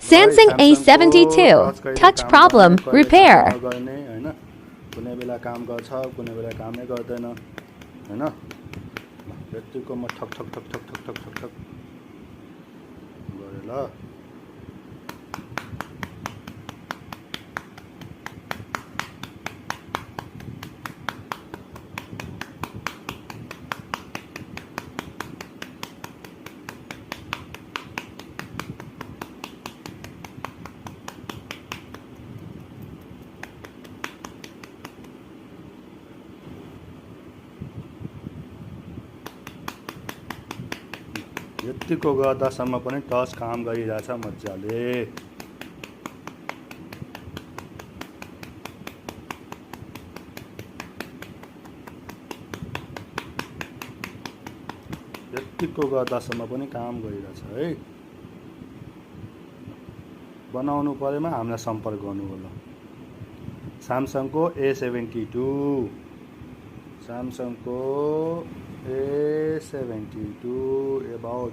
Samsung A72 touch problem repair. गर्ने हैन कुनै बेला काम गर्छ कुनै बेला कामै गर्दैन हैन यतिको म ठक ठक ठक ठक ठक ठक ठक ठक गरे ल यतिको गर्दासम्म पनि टच काम गरिरहेछ मजाले यतिको गर्दासम्म पनि काम गरिरहेछ है बनाउनु परेमा हामीलाई सम्पर्क गर्नु होला स्यामसङको A72 स्यामसङको A72 about